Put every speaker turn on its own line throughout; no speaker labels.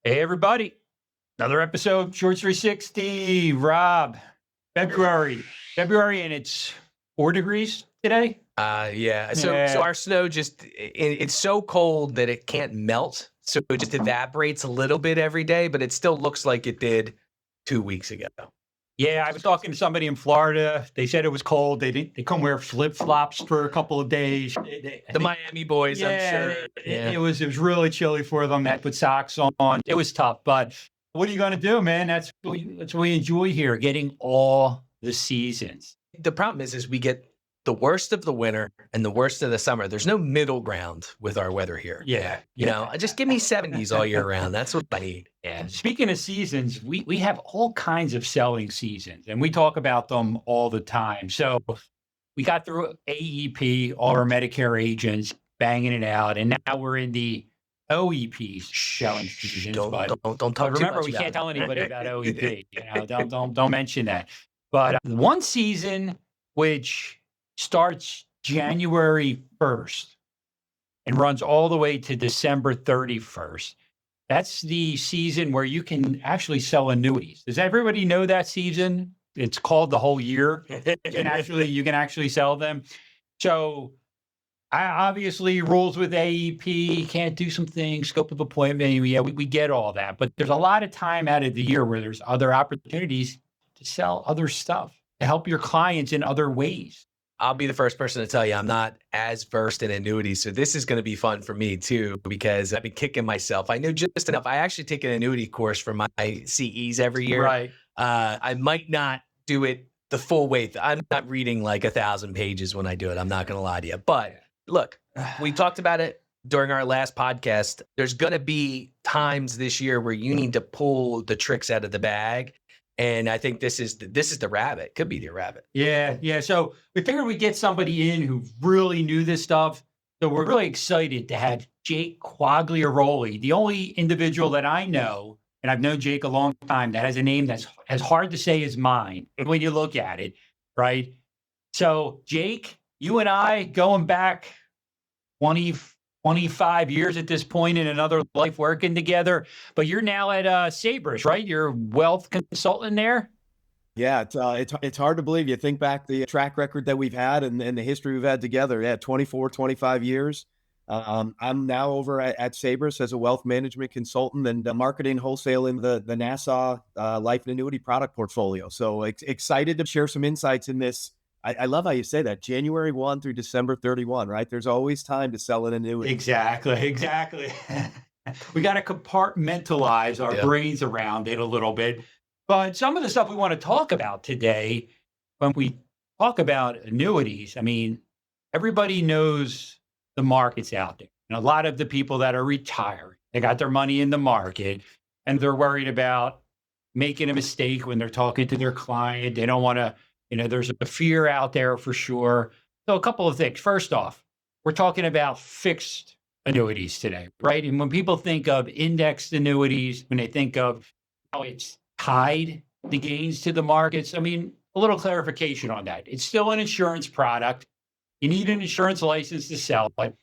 Hey, everybody. Another episode, Short 360. Rob, February, and it's 4 degrees today.
Yeah. So
Yeah.
our snow it's so cold that it can't melt. So it just evaporates a little bit every day, but it still looks like it did 2 weeks ago.
Yeah, I was talking to somebody in Florida. They said it was cold. They come wear flip-flops for a couple of days.
The Miami boys, I'm sure.
It was really chilly for them. They had to put socks on. It was tough, but what are you going to do, man? That's what we enjoy here, getting all the seasons.
The problem is we get the worst of the winter and the worst of the summer. There's no middle ground with our weather here.
Yeah.
You know, just give me 70s all year round. That's what I need.
Yeah. Speaking of seasons, we have all kinds of selling seasons, and we talk about them all the time. So we got through AEP, all our Medicare agents banging it out, and now we're in the OEP selling season.
Don't talk
but
too
remember,
much
we
about
can't
it.
tell anybody about OEP. Don't mention that. But one season which starts January 1st and runs all the way to December 31st. That's the season where you can actually sell annuities. Does everybody know that season? It's called the whole year. You can actually sell them. So obviously rules with AEP, can't do some things, scope of appointment. Yeah, we get all that. But there's a lot of time out of the year where there's other opportunities to sell other stuff, to help your clients in other ways.
I'll be the first person to tell you I'm not as versed in annuities. So this is going to be fun for me too, because I've been kicking myself. I know just enough. I actually take an annuity course for my CEs every year.
Right.
I might not do it the full way. I'm not reading like 1,000 pages when I do it. I'm not going to lie to you. But look, we talked about it during our last podcast. There's going to be times this year where you need to pull the tricks out of the bag. And I think this is the rabbit. Could be the rabbit.
Yeah. So we figured we'd get somebody in who really knew this stuff. So we're really excited to have Jake Quagliaroli, the only individual that I know, and I've known Jake a long time, that has a name that's as hard to say as mine when you look at it, right? So Jake, you and I going back 25 years at this point in another life working together, but you're now at Saybrus, right? You're a wealth consultant there.
Yeah, it's hard to believe. You think back the track record that we've had and the history we've had together. Yeah, 25 years. I'm now over at Saybrus as a wealth management consultant and marketing wholesaling the Nassau life and annuity product portfolio. So excited to share some insights in this. I love how you say that, January 1 through December 31, right? There's always time to sell an annuity.
Exactly. We got to compartmentalize our brains around it a little bit. But some of the stuff we want to talk about today, when we talk about annuities, I mean, everybody knows the market's out there. And a lot of the people that are retiring, they got their money in the market and they're worried about making a mistake when they're talking to their client. They don't want to, there's a fear out there for sure. So a couple of things. First off, we're talking about fixed annuities today, right? And when people think of indexed annuities, when they think of how it's tied the gains to the markets, I mean, a little clarification on that. It's still an insurance product. You need an insurance license to sell it.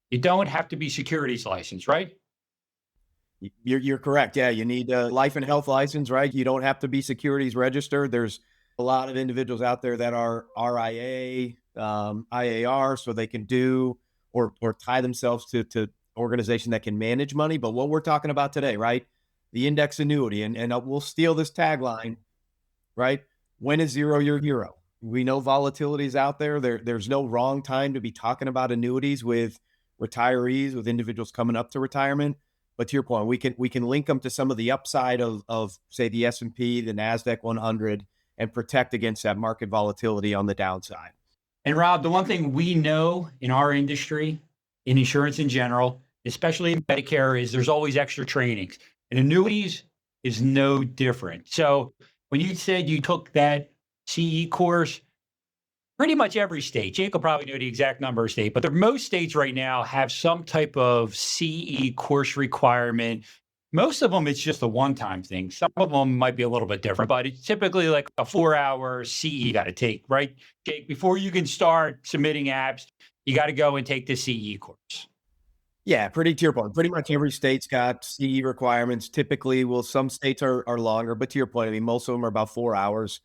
You don't have to be securities licensed, right?
You're correct. Yeah, you need a life and health license, right? You don't have to be securities registered. There's a lot of individuals out there that are RIA, IAR, so they can do or tie themselves to organization that can manage money. But what we're talking about today, right? The index annuity, and we'll steal this tagline, right? When is zero your hero? We know volatility is out there. There's no wrong time to be talking about annuities with retirees, with individuals coming up to retirement. But to your point, we can link them to some of the upside of say the S&P, the NASDAQ 100, and protect against that market volatility on the downside.
And Rob, the one thing we know in our industry, in insurance in general, especially in Medicare, is there's always extra trainings. And annuities is no different. So when you said you took that CE course, pretty much every state, Jake will probably know the exact number of states, but most states right now have some type of CE course requirement. Most of them, it's just a one-time thing. Some of them might be a little bit different, but it's typically like a 4-hour CE you got to take, right, Jake? Before you can start submitting apps, you got to go and take the CE course.
Yeah, pretty to your point. Pretty much every state's got CE requirements. Typically, well, some states are longer, but to your point, I mean, most of them are about 4 hours.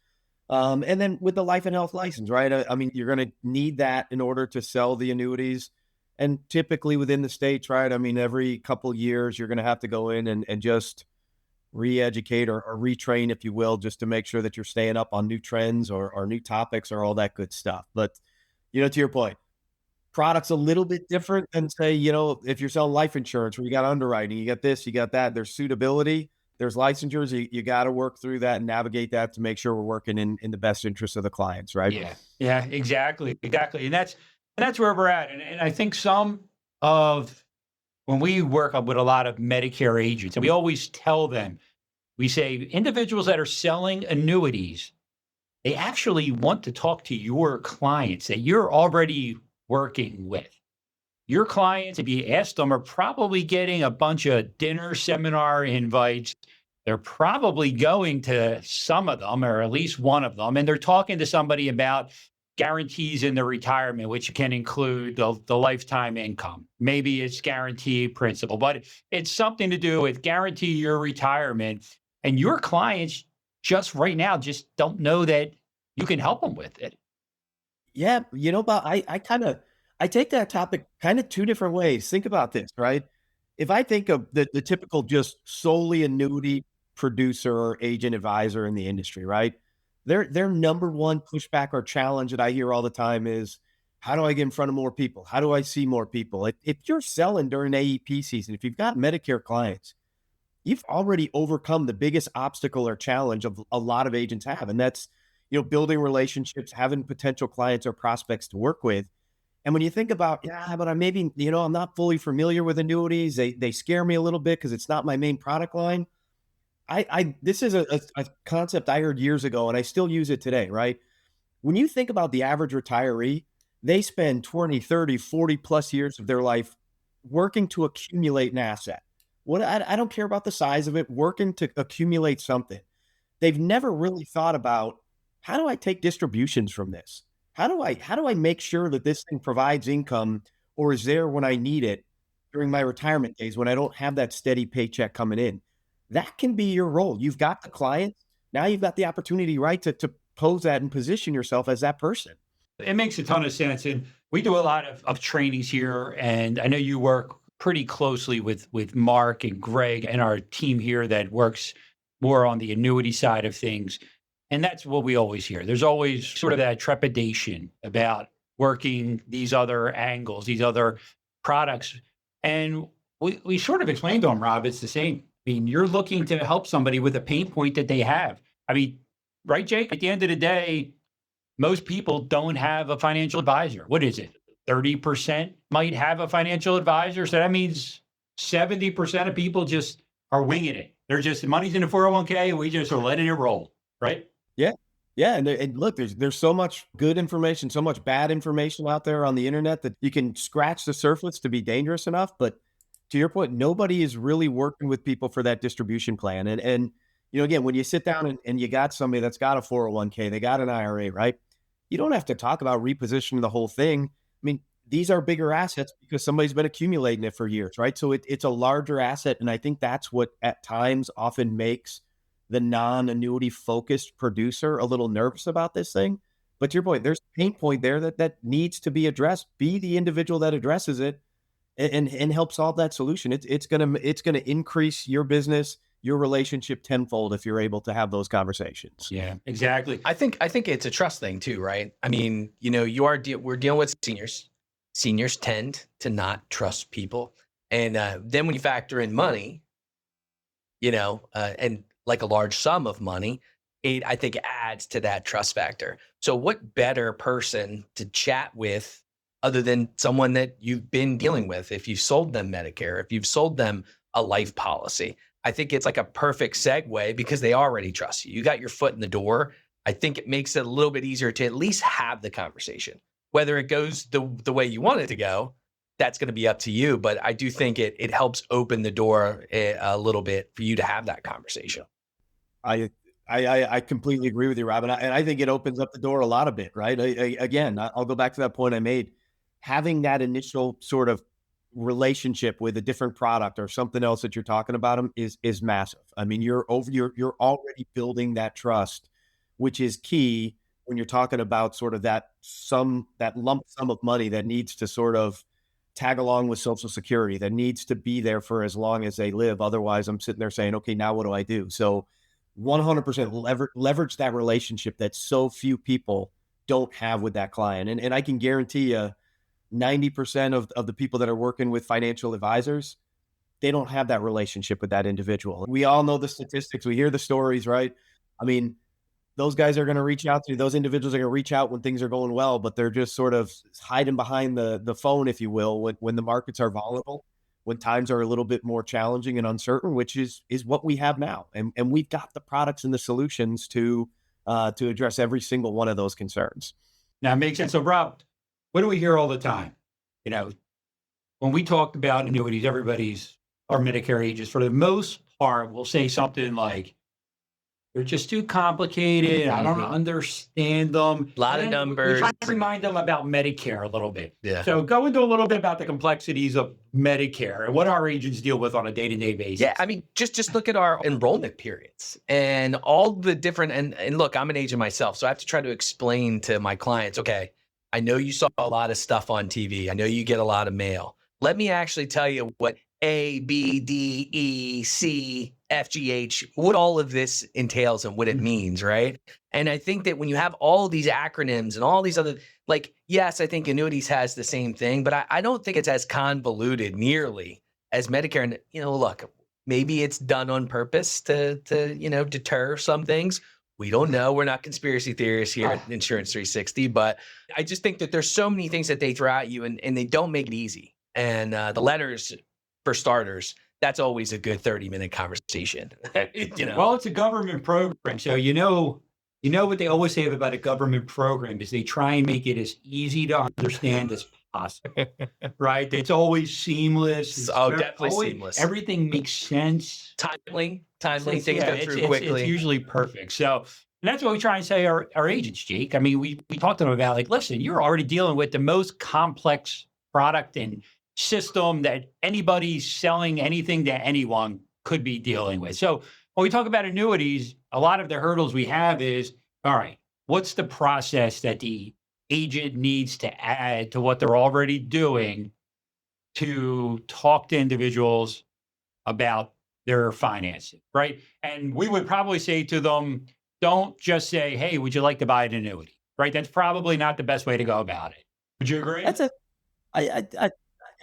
And then with the life and health license, right? I mean, you're going to need that in order to sell the annuities. And typically within the states, right? I mean, every couple years, you're going to have to go in and just re-educate or retrain, if you will, just to make sure that you're staying up on new trends or new topics or all that good stuff. But, to your point, product's a little bit different than say, if you're selling life insurance where you got underwriting, you got this, you got that, there's suitability, there's licensures, you got to work through that and navigate that to make sure we're working in the best interest of the clients, right?
Yeah, exactly, exactly, and that's where we're at, and I think some of when we work with a lot of Medicare agents, and we always tell them, we say individuals that are selling annuities, they actually want to talk to your clients that you're already working with. Your clients, if you ask them, are probably getting a bunch of dinner seminar invites. They're probably going to some of them, or at least one of them, and they're talking to somebody about guarantees in their retirement, which can include the lifetime income. Maybe it's guaranteed principal, but it's something to do with guarantee your retirement. And your clients just right now just don't know that you can help them with it.
Yeah, but I take that topic kind of two different ways. Think about this, right? If I think of the typical just solely annuity producer or agent advisor in the industry, right? Their number one pushback or challenge that I hear all the time is, how do I get in front of more people? How do I see more people? If you're selling during AEP season, if you've got Medicare clients, you've already overcome the biggest obstacle or challenge of a lot of agents have, and that's building relationships, having potential clients or prospects to work with. And when you think about, yeah, but I maybe, I'm not fully familiar with annuities. They scare me a little bit because it's not my main product line. This is a concept I heard years ago and I still use it today, right? When you think about the average retiree, they spend 20, 30, 40 plus years of their life working to accumulate an asset. I don't care about the size of it, working to accumulate something. They've never really thought about, how do I take distributions from this? How do I make sure that this thing provides income or is there when I need it during my retirement days when I don't have that steady paycheck coming in? That can be your role. You've got the client. Now you've got the opportunity, right, to pose that and position yourself as that person.
It makes a ton of sense. And we do a lot of trainings here. And I know you work pretty closely with Mark and Greg and our team here that works more on the annuity side of things. And that's what we always hear. There's always sort of that trepidation about working these other angles, these other products. And we sort of explained to them, Rob, it's the same. I mean, you're looking to help somebody with a pain point that they have. I mean, right, Jake? At the end of the day, most people don't have a financial advisor. What is it? 30% might have a financial advisor. So that means 70% of people just are winging it. They're just, money's in the 401k and we just are letting it roll, right?
Yeah. Yeah. And look, there's so much good information, so much bad information out there on the internet that you can scratch the surface to be dangerous enough. But to your point, nobody is really working with people for that distribution plan. And again, when you sit down and you got somebody that's got a 401k, they got an IRA, right? You don't have to talk about repositioning the whole thing. I mean, these are bigger assets because somebody's been accumulating it for years, right? So it's a larger asset. And I think that's what at times often makes the non-annuity focused producer a little nervous about this thing. But to your point, there's a pain point there that needs to be addressed. Be the individual that addresses it and help solve that solution. It's gonna increase your business, your relationship tenfold if you're able to have those conversations.
Yeah, exactly.
I think it's a trust thing too, right? I mean, we're dealing with seniors. Seniors tend to not trust people, and then when you factor in money, and like a large sum of money, I think adds to that trust factor. So, what better person to chat with other than someone that you've been dealing with? If you've sold them Medicare, if you've sold them a life policy, I think it's like a perfect segue because they already trust you. You got your foot in the door. I think it makes it a little bit easier to at least have the conversation. Whether it goes the way you want it to go, that's going to be up to you. But I do think it helps open the door a little bit for you to have that conversation.
I completely agree with you, Robin. And I think it opens up the door a lot of bit, right? Again, I'll go back to that point I made. Having that initial sort of relationship with a different product or something else that you're talking about them is massive. I mean, you're already building that trust, which is key when you're talking about sort of that lump sum of money that needs to sort of tag along with Social Security, that needs to be there for as long as they live. Otherwise, I'm sitting there saying, okay, now what do I do? So 100% leverage that relationship that so few people don't have with that client. And I can guarantee you 90% of the people that are working with financial advisors, they don't have that relationship with that individual. We all know the statistics. We hear the stories, right? I mean, those guys are going to reach out to you. Those individuals are going to reach out when things are going well, but they're just sort of hiding behind the phone, if you will, when the markets are volatile, when times are a little bit more challenging and uncertain, which is what we have now. And we've got the products and the solutions to address every single one of those concerns.
Now it makes sense. So Rob, what do we hear all the time? You know, when we talk about annuities, our Medicare agents, for the most part, will say something like, they're just too complicated. I don't understand them.
A lot of numbers.
We try to remind them about Medicare a little bit.
Yeah.
So go into a little bit about the complexities of Medicare and what our agents deal with on a day-to-day basis.
Yeah, I mean, just look at our enrollment periods and all the different, and look, I'm an agent myself, so I have to try to explain to my clients, okay, I know you saw a lot of stuff on TV. I know you get a lot of mail. Let me actually tell you what A, B, D, E, C, F, G, H, what all of this entails and what it means, right? And I think that when you have all these acronyms and all these other, like, yes, I think annuities has the same thing, but I don't think it's as convoluted nearly as Medicare. And, look, maybe it's done on purpose to deter some things. We don't know. We're not conspiracy theorists here at Insurance 360, but I just think that there's so many things that they throw at you and they don't make it easy. And the letters, for starters, that's always a good 30-minute conversation.
Well, it's a government program. So, what they always say about a government program is they try and make it as easy to understand as possible, right? It's always seamless.
Definitely seamless.
Everything makes sense.
Timely, things go through quickly.
It's usually perfect. So, and that's what we try and say our agents, Jake. I mean, we talk to them about, like, listen, you're already dealing with the most complex product and system that anybody selling anything to anyone could be dealing with. So when we talk about annuities, a lot of the hurdles we have is, all right, what's the process that the agent needs to add to what they're already doing to talk to individuals about their finances, right? And we would probably say to them, don't just say, hey, would you like to buy an annuity, right? That's probably not the best way to go about it. Would you agree?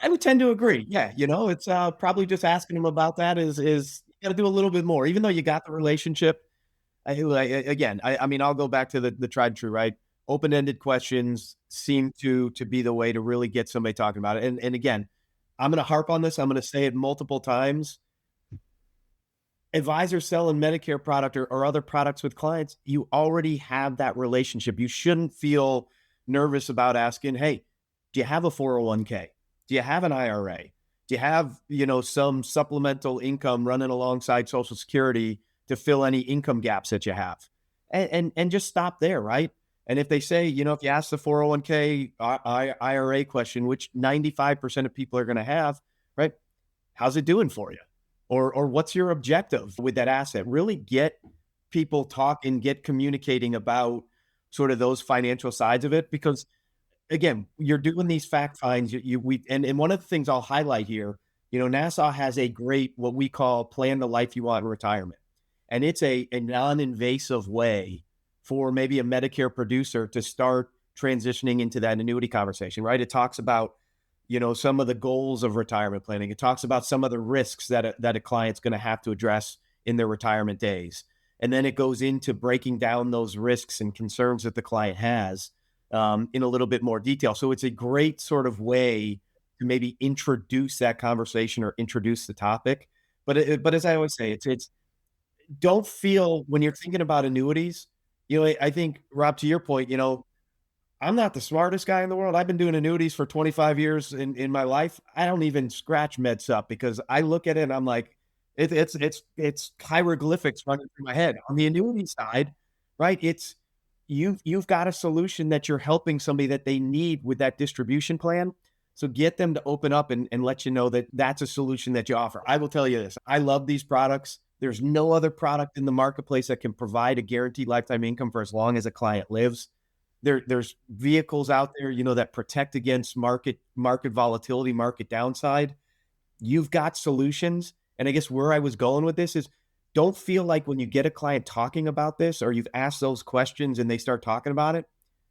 I would tend to agree. Yeah. It's probably just asking them about that is you got to do a little bit more, even though you got the relationship. I mean, I'll go back to the tried and true, right? Open-ended questions seem to be the way to really get somebody talking about it. And again, I'm going to harp on this. I'm going to say it multiple times. Advisors selling Medicare product or other products with clients, you already have that relationship. You shouldn't feel nervous about asking, hey, do you have a 401k? Do you have an IRA? Do you have, some supplemental income running alongside Social Security to fill any income gaps that you have? And just stop there, right? And if they say, if you ask the 401k IRA question, which 95% of people are going to have, right? How's it doing for you? Or what's your objective with that asset? Really get people talking, get communicating about sort of those financial sides of it, because again, you're doing these fact finds. And one of the things I'll highlight here, Nassau has a great, what we call plan the life you want in retirement. And it's a non-invasive way for maybe a Medicare producer to start transitioning into that annuity conversation, right? It talks about, some of the goals of retirement planning. It talks about some of the risks that a client's going to have to address in their retirement days. And then it goes into breaking down those risks and concerns that the client has in a little bit more detail. So it's a great sort of way to maybe introduce that conversation or introduce the topic. But as I always say, it's don't feel when you're thinking about annuities, I think, Rob, to your point, I'm not the smartest guy in the world. I've been doing annuities for 25 years in my life. I don't even scratch MedSup because I look at it and I'm like, it's hieroglyphics running through my head. On the annuity side, right? It's you've got a solution that you're helping somebody that they need with that distribution plan. So get them to open up and let you know that that's a solution that you offer. I will tell you this. I love these products. There's no other product in the marketplace that can provide a guaranteed lifetime income for as long as a client lives. There's vehicles out there, that protect against market volatility, market downside. You've got solutions. And I guess where I was going with this is, don't feel like when you get a client talking about this, or you've asked those questions and they start talking about it,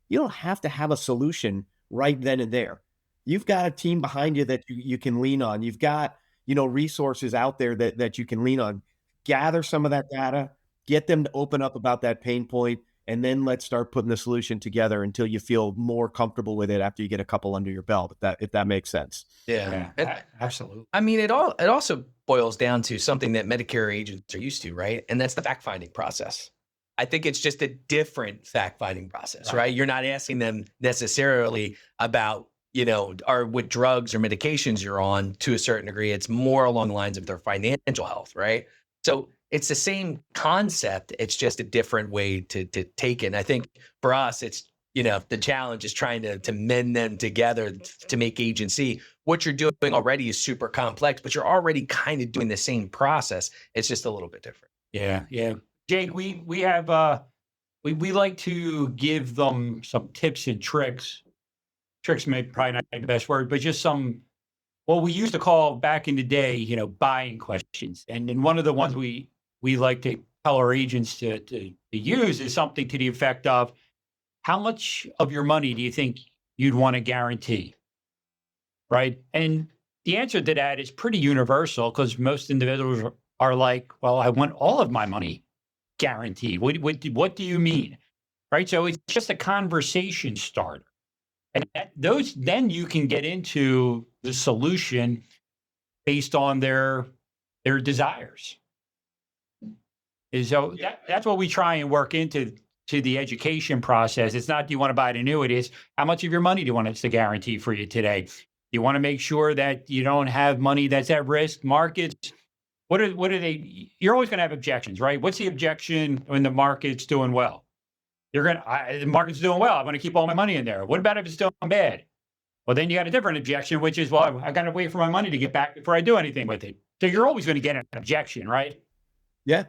you don't have to have a solution right then and there. You've got a team behind you that you can lean on. You've got, resources out there that you can lean on. Gather some of that data, get them to open up about that pain point, and then let's start putting the solution together until you feel more comfortable with it after you get a couple under your belt, if that makes sense.
Yeah.
Absolutely.
I mean, it also boils down to something that Medicare agents are used to, right? And that's the fact-finding process. I think it's just a different fact-finding process, right? You're not asking them necessarily about, or what drugs or medications you're on to a certain degree. It's more along the lines of their financial health, right? So it's the same concept. It's just a different way to take it. And I think for us, it's, the challenge is trying to mend them together to make agency. What you're doing already is super complex, but you're already kind of doing the same process. It's just a little bit different.
Yeah. Yeah. Jake, we have, we like to give them some tips and tricks. Tricks may probably not be the best word, but just some, what we used to call back in the day, buying questions. And one of the ones we like to tell our agents to use is something to the effect of, how much of your money do you think you'd want to guarantee? Right. And the answer to that is pretty universal, because most individuals are like, well, I want all of my money guaranteed. What do you mean? Right. So it's just a conversation starter. And then you can get into the solution based on their desires. And so that's what we try and work into the education process. It's not, do you want to buy an annuity? It's, how much of your money do you want us to guarantee for you today? You want to make sure that you don't have money that's at risk. Markets, what are they? You're always going to have objections, right? What's the objection when the market's doing well? The market's doing well. I'm going to keep all my money in there. What about if it's doing bad? Well, then you got a different objection, which is, well, I got to wait for my money to get back before I do anything with it. So you're always going to get an objection, right?
Yeah.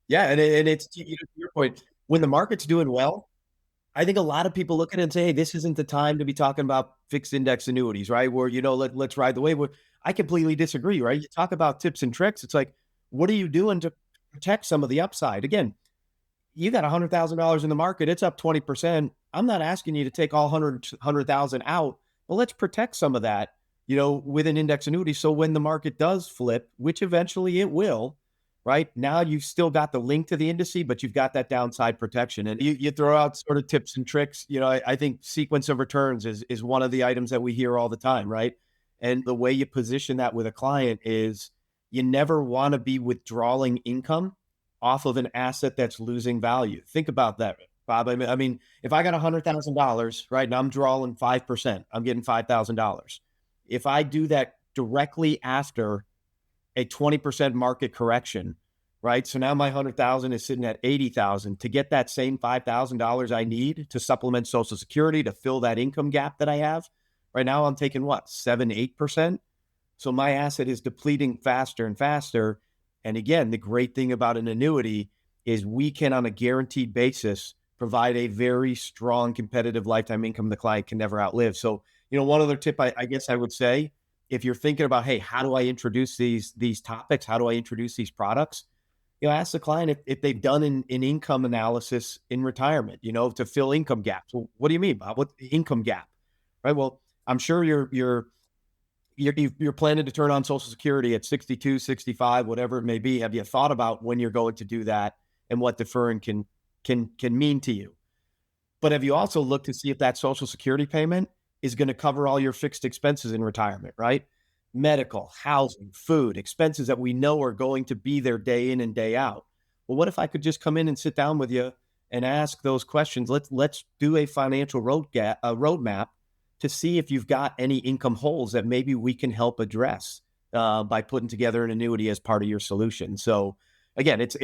Yeah. And it's, to your point, when the market's doing well, I think a lot of people look at it and say, hey, this isn't the time to be talking about fixed index annuities, right? Where, let's ride the wave. I completely disagree, right? You talk about tips and tricks. It's like, what are you doing to protect some of the upside? Again, you got $100,000 in the market, it's up 20%. I'm not asking you to take all 100,000 out, but let's protect some of that, with an index annuity. So when the market does flip, which eventually it will, right? Now you've still got the link to the indice, but you've got that downside protection. And you throw out sort of tips and tricks. I think sequence of returns is one of the items that we hear all the time, right? And the way you position that with a client is, you never want to be withdrawing income off of an asset that's losing value. Think about that, Bob. I mean, if I got $100,000, right, and I'm drawing 5%, I'm getting $5,000. If I do that directly after a 20% market correction, right? So now my 100,000 is sitting at 80,000. To get that same $5,000 I need to supplement Social Security, to fill that income gap that I have, right now I'm taking what, 7-8%? So my asset is depleting faster and faster. And again, the great thing about an annuity is we can, on a guaranteed basis, provide a very strong competitive lifetime income the client can never outlive. So, one other tip I guess I would say, if you're thinking about, hey, how do I introduce these topics? How do I introduce these products? Ask the client if they've done an income analysis in retirement, to fill income gaps. Well, what do you mean, Bob? What income gap? Right. Well, I'm sure you're planning to turn on Social Security at 62, 65, whatever it may be. Have you thought about when you're going to do that and what deferring can mean to you? But have you also looked to see if that Social Security payment is going to cover all your fixed expenses in retirement, right? Medical, housing, food, expenses that we know are going to be there day in and day out. Well, what if I could just come in and sit down with you and ask those questions? Let's do a financial roadmap to see if you've got any income holes that maybe we can help address by putting together an annuity as part of your solution. So again, it's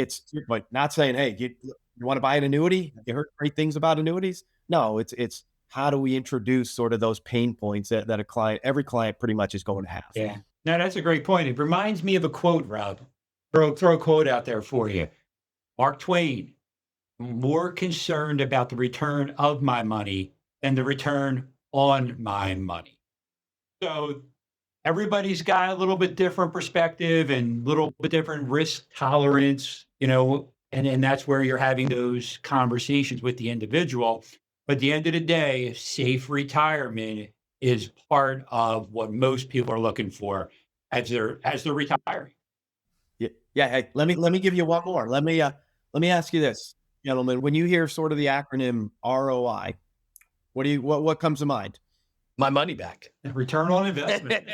not saying, hey, you want to buy an annuity? You heard great things about annuities? No, it's how do we introduce sort of those pain points that every client pretty much is going to have.
Yeah. No, that's a great point. It reminds me of a quote, Rob. Throw a quote out there for you. Mark Twain, more concerned about the return of my money than the return on my money. So everybody's got a little bit different perspective and a little bit different risk tolerance, and that's where you're having those conversations with the individual. But at the end of the day, safe retirement is part of what most people are looking for as they're retiring.
Yeah. Yeah. Hey, let me give you one more. Let me ask you this, gentlemen. When you hear sort of the acronym ROI, what comes to mind?
My money back.
Return on investment.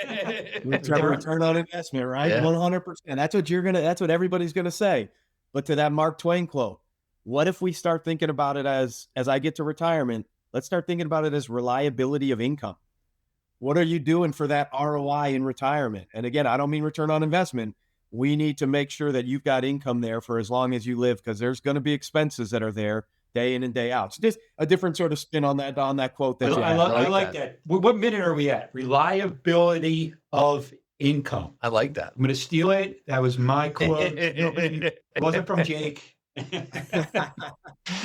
Return on investment, right?
Yeah.
100%. That's what everybody's gonna say. But to that Mark Twain quote, what if we start thinking about it as I get to retirement, let's start thinking about it as reliability of income. What are you doing for that ROI in retirement? And again, I don't mean return on investment. We need to make sure that you've got income there for as long as you live, because there's going to be expenses that are there day in and day out. So just a different sort of spin on that quote that you
I
had, right?
like that. What minute are we at? Reliability of income.
I like that.
I'm going to steal it. That was my quote. It wasn't from Jake.
I'm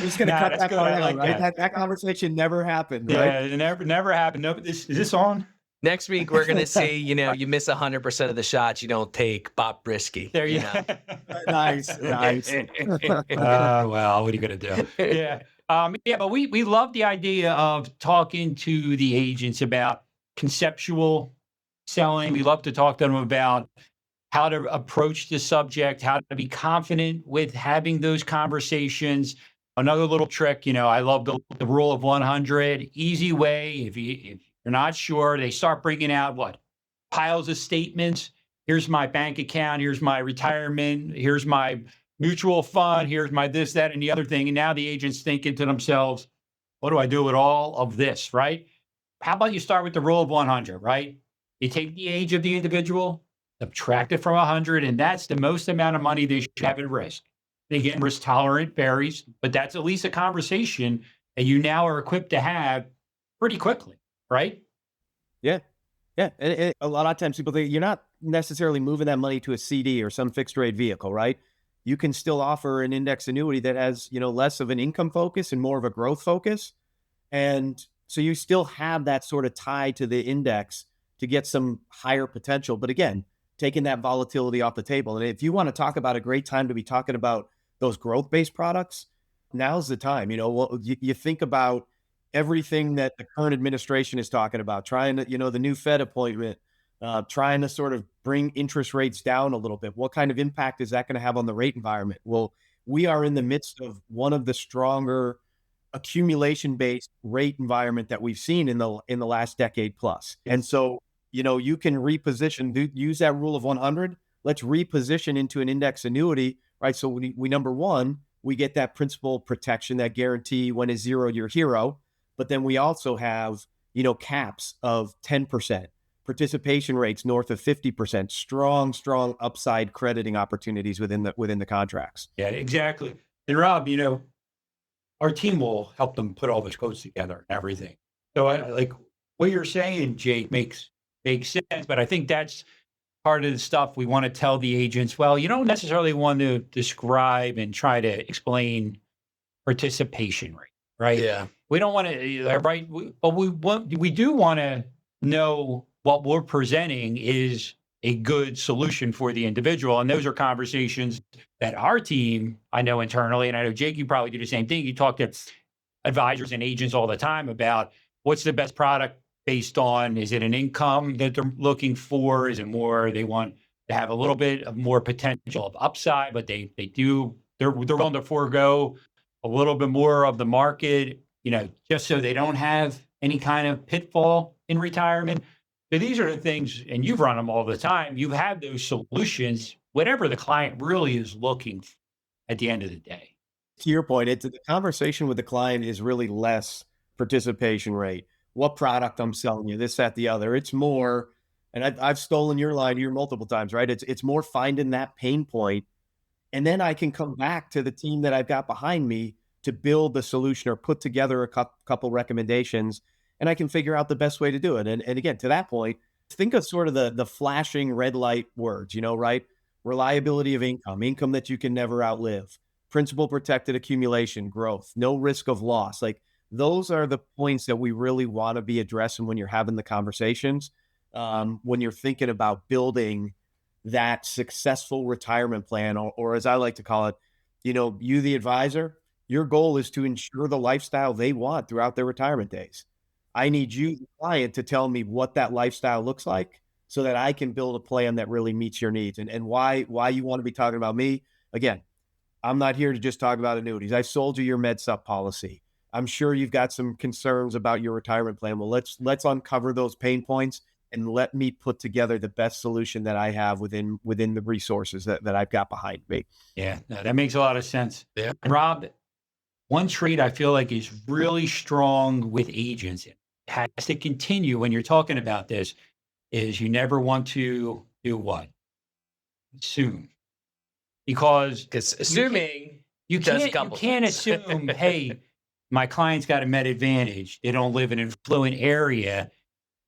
just going to cut that part out, right? That conversation never happened, right?
Yeah, it never happened. No, is this on?
Next week, we're going to see, you miss 100% of the shots you don't take, Bob Brisky.
There you
know.
Nice.
Well, what are you going to do? Yeah. But we love the idea of talking to the agents about conceptual selling. We love to talk to them about how to approach the subject, how to be confident with having those conversations. Another little trick, I love the rule of 100. Easy way. If you're not sure, they start bringing out piles of statements. Here's my bank account. Here's my retirement. Here's my mutual fund. Here's my this, that, and the other thing. And now the agent's thinking to themselves, what do I do with all of this, right? How about you start with the rule of 100, right? You take the age of the individual, subtract it from 100, and that's the most amount of money they should have at risk. And again, risk tolerant varies, but that's at least a conversation that you now are equipped to have pretty quickly, right?
Yeah. Yeah. And a lot of times people think you're not necessarily moving that money to a CD or some fixed rate vehicle, right? You can still offer an index annuity that has, less of an income focus and more of a growth focus. And so you still have that sort of tie to the index to get some higher potential. But again, taking that volatility off the table. And if you want to talk about a great time to be talking about those growth-based products, now's the time. You think about everything that the current administration is talking about, trying to, the new Fed appointment, trying to sort of bring interest rates down a little bit. What kind of impact is that going to have on the rate environment? Well, we are in the midst of one of the stronger accumulation-based rate environment that we've seen in the last decade plus. And so, you can reposition, use that rule of 100. Let's reposition into an index annuity, right? So we number one, we get that principal protection, that guarantee when it's zero, you're hero. But then we also have, caps of 10%, participation rates north of 50%, strong upside crediting opportunities within the contracts.
Yeah, exactly. And Rob, our team will help them put all those quotes together and everything. So I like what you're saying, Jake, makes sense. But I think that's part of the stuff we want to tell the agents. Well, you don't necessarily want to describe and try to explain participation rate, right?
Yeah.
We don't want to, right? But we do want to know what we're presenting is a good solution for the individual. And those are conversations that our team, I know internally, and I know Jake, you probably do the same thing. You talk to advisors and agents all the time about what's the best product based on, is it an income that they're looking for? Is it more, they want to have a little bit of more potential of upside, but they're willing to forego a little bit more of the market, just so they don't have any kind of pitfall in retirement. So these are the things, and you've run them all the time. You have those solutions, whatever the client really is looking for at the end of the day.
To your point, the conversation with the client is really less participation rate. What product I'm selling you, this, that, the other. It's more, and I've stolen your line here multiple times, right? It's more finding that pain point. And then I can come back to the team that I've got behind me to build the solution or put together a couple recommendations, and I can figure out the best way to do it. And again, to that point, think of sort of the flashing red light words, right? Reliability of income that you can never outlive, principal protected accumulation, growth, no risk of loss. Like those are the points that we really want to be addressing when you're having the conversations, when you're thinking about building that successful retirement plan, or as I like to call it, you, the advisor, your goal is to ensure the lifestyle they want throughout their retirement days. I need you, the client, to tell me what that lifestyle looks like so that I can build a plan that really meets your needs. And why you want to be talking about me. Again, I'm not here to just talk about annuities. I sold you your MedSup policy. I'm sure you've got some concerns about your retirement plan. Well, let's uncover those pain points and let me put together the best solution that I have within the resources that I've got behind me.
Yeah, no, that makes a lot of sense.
Yeah.
Rob, one trait I feel like is really strong with agents, it has to continue when you're talking about this, is you never want to do what? Assume. Because
assuming
you
does a
can't
couple
assume, hey, my client's got a med advantage. They don't live in an affluent area.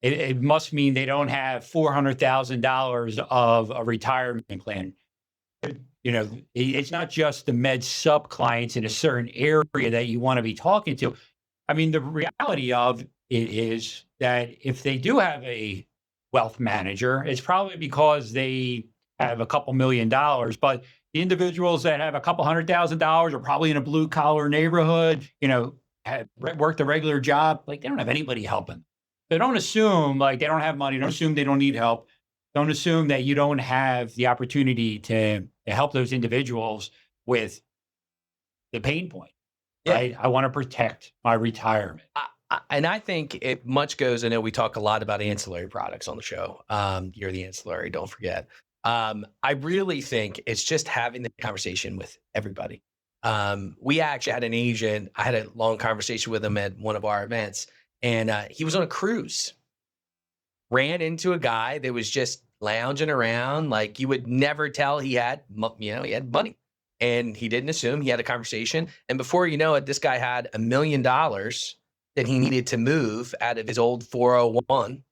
It must mean they don't have $400,000 of a retirement plan. It's not just the med sub clients in a certain area that you want to be talking to. I mean, the reality of it is that if they do have a wealth manager, it's probably because they have a couple $1 million. But the individuals that have a couple $100,000 are probably in a blue collar neighborhood, have worked a regular job. Like they don't have anybody helping. So don't assume like they don't have money. Don't assume they don't need help. Don't assume that you don't have the opportunity to help those individuals with the pain point, right? I want to protect my retirement.
And I think it much goes, I know we talk a lot about ancillary products on the show. You're the ancillary, don't forget. I really think it's just having the conversation with everybody. We actually had an agent, I had a long conversation with him at one of our events, and he was on a cruise. Ran into a guy that was just lounging around like you would never tell he had money, and he didn't assume. He had a conversation, and before you know it, this guy had $1 million that he needed to move out of his old 401,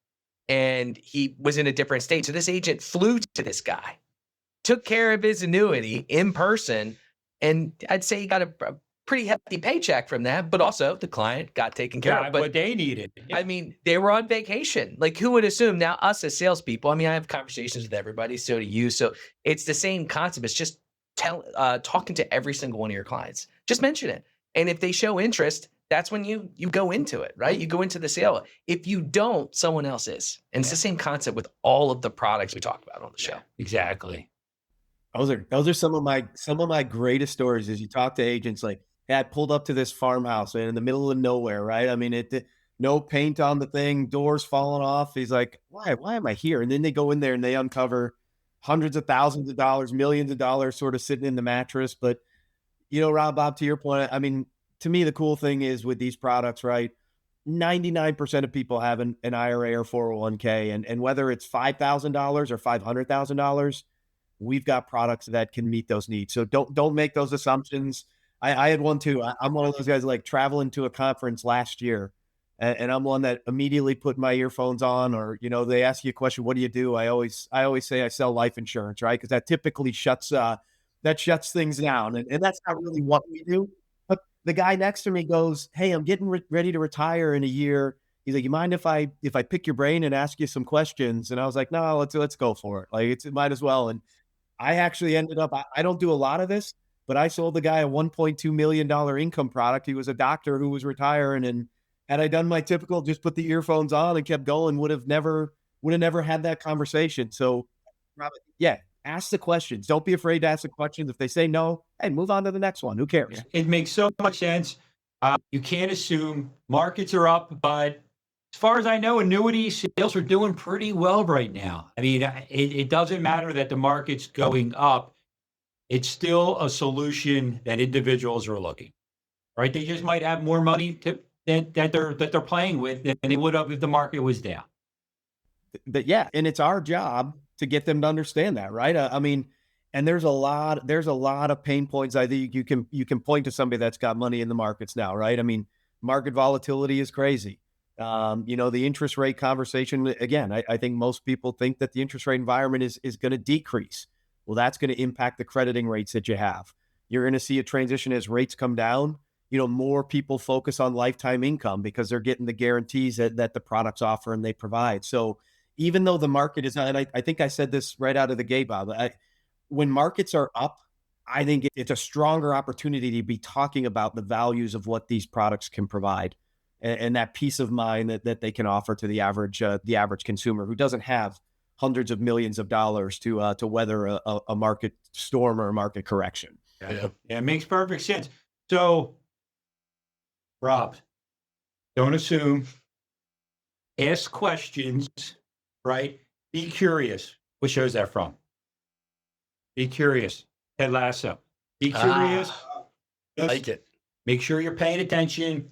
and he was in a different state. So this agent flew to this guy, took care of his annuity in person, and I'd say he got a pretty hefty paycheck from that, but also the client got taken care of. But
what they needed. Yeah.
I mean, they were on vacation. Like, who would assume? Now, us as salespeople, I mean, I have conversations with everybody, so do you. So it's the same concept. It's just talking to every single one of your clients. Just mention it. And if they show interest, that's when you go into it, right? You go into the sale. If you don't, someone else is. And it's the same concept with all of the products we talk about on the show.
Exactly.
Those are some of my greatest stories. As you talk to agents, like, hey, I pulled up to this farmhouse in the middle of nowhere, right? I mean, no paint on the thing, doors falling off. He's like, why am I here? And then they go in there and they uncover hundreds of thousands of dollars, millions of dollars sort of sitting in the mattress. But, Rob, Bob, to your point, I mean, to me, the cool thing is with these products, right? 99% of people have an IRA or 401k. And whether it's $5,000 or $500,000, we've got products that can meet those needs. So don't make those assumptions. I had one too. I'm one of those guys like traveling to a conference last year, and I'm one that immediately put my earphones on, or they ask you a question, what do you do? I always say I sell life insurance, right? Because that typically shuts things down, and that's not really what we do. But the guy next to me goes, "Hey, I'm getting ready to retire in a year." He's like, "You mind if I pick your brain and ask you some questions?" And I was like, "No, let's go for it. Like it might as well." And I actually ended up. I don't do a lot of this, but I sold the guy a $1.2 million income product. He was a doctor who was retiring, and had I done my typical, just put the earphones on and kept going, would have never had that conversation. So, yeah, ask the questions. Don't be afraid to ask the questions. If they say no, hey, move on to the next one. Who cares?
Yeah. It makes so much sense. You can't assume markets are up, but as far as I know, annuity sales are doing pretty well right now. I mean, it doesn't matter that the market's going up. It's still a solution that individuals are looking, right? They just might have more money that they're playing with than they would have if the market was down.
But yeah, and it's our job to get them to understand that, right? I mean, And there's a lot of pain points. I think you can point to somebody that's got money in the markets now, right? I mean, market volatility is crazy. The interest rate conversation, again, I think most people think that the interest rate environment is going to decrease. Well, that's going to impact the crediting rates that you have. You're going to see a transition as rates come down. More people focus on lifetime income because they're getting the guarantees that the products offer and they provide. So even though the market is not, and I think I said this right out of the gate, Bob, when markets are up, I think it's a stronger opportunity to be talking about the values of what these products can provide and that peace of mind that they can offer to the average consumer who doesn't have hundreds of millions of dollars to weather a market storm or a market correction.
Yeah, it makes perfect sense. So, Rob, don't assume, ask questions, right? Be curious. What show is that from? Be curious. Ted Lasso. Be curious.
I like it.
Make sure you're paying attention.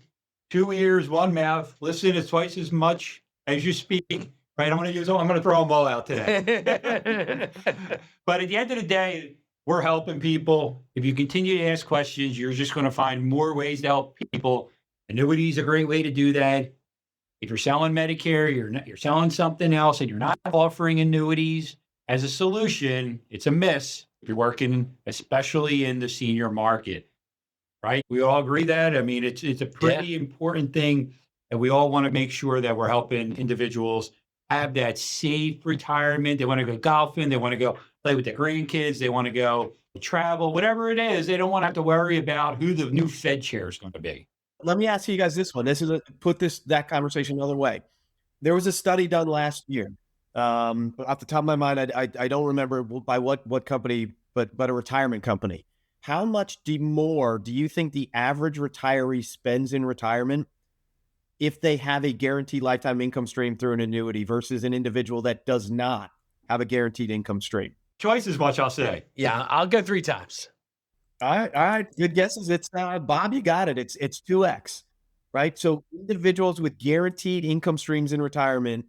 2 ears, 1 mouth. Listen to twice as much as you speak. Right? I'm going to throw them all out today. But at the end of the day, we're helping people. If you continue to ask questions, you're just going to find more ways to help people. Annuities is a great way to do that. If you're selling Medicare, you're selling something else, and you're not offering annuities as a solution, it's a miss if you're working, especially in the senior market, right? We all agree that. I mean, it's a pretty important thing, and we all want to make sure that we're helping individuals have that safe retirement. They want to go golfing. They want to go play with their grandkids. They want to go travel, whatever it is. They don't want to have to worry about who the new Fed chair is going to be.
Let me ask you guys this one. That conversation another way. There was a study done last year. Off the top of my mind, I don't remember by what company, but a retirement company. How much more do you think the average retiree spends in retirement if they have a guaranteed lifetime income stream through an annuity versus an individual that does not have a guaranteed income stream?
Twice as much, I'll say.
Yeah, I'll go 3 times.
All right. Good guesses. It's Bob, you got it. It's 2x, right? So individuals with guaranteed income streams in retirement,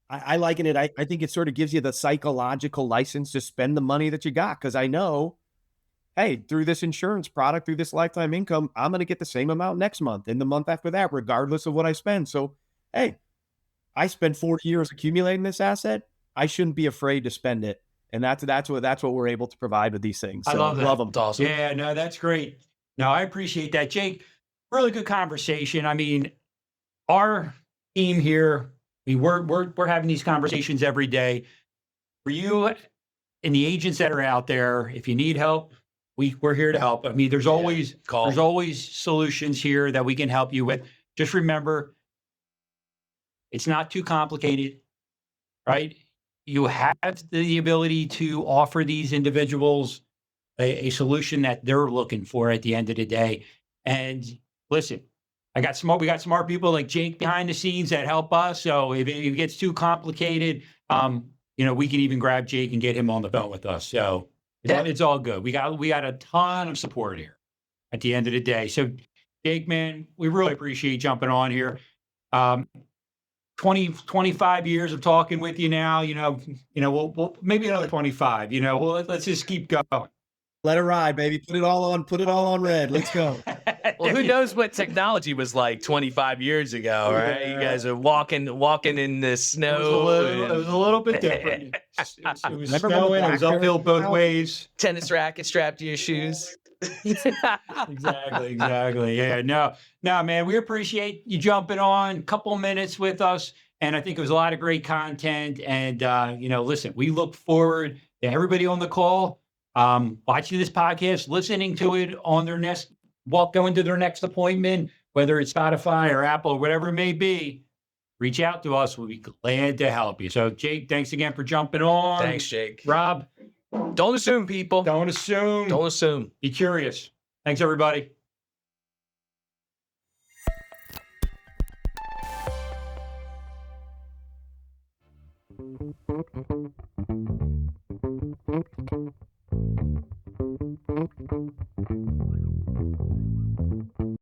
I liken it. I think it sort of gives you the psychological license to spend the money that you got. Cause I know, hey, through this insurance product, through this lifetime income, I'm going to get the same amount next month and the month after that, regardless of what I spend. So, hey, I spent 40 years accumulating this asset. I shouldn't be afraid to spend it. And that's what we're able to provide with these things. So,
I love that.
Love them.
It's awesome.
Yeah, no, that's great. No, I appreciate that, Jake. Really good conversation. I mean, our team here, we're having these conversations every day. For you and the agents that are out there, if you need help, we're here to help. I mean, there's always solutions here that we can help you with. Just remember, it's not too complicated, right? You have the ability to offer these individuals a solution that they're looking for at the end of the day. And listen, we got smart people like Jake behind the scenes that help us. So if it gets too complicated, we can even grab Jake and get him on the phone with us. So it's all good. We got a ton of support here at the end of the day. So Jake, man, we really appreciate jumping on here. 25 years of talking with you now, we'll maybe another 25, let's just keep going.
Let it ride, baby. Put it all on red. Let's go.
Well, who knows what technology was like 25 years ago, right?
Yeah.
You guys are walking in the snow.
It was a little bit different. It was snowing. It was uphill both ways.
Tennis racket strapped to your shoes.
Exactly. Yeah, no, man, we appreciate you jumping on a couple minutes with us. And I think it was a lot of great content. And, listen, we look forward to everybody on the call, watching this podcast, listening to it on their going to their next appointment, whether it's Spotify or Apple or whatever it may be. Reach out to us. We'll be glad to help you. So, Jake, thanks again for jumping on.
Thanks, Jake.
Rob.
Don't assume, people.
Don't assume. Be curious. Thanks, everybody.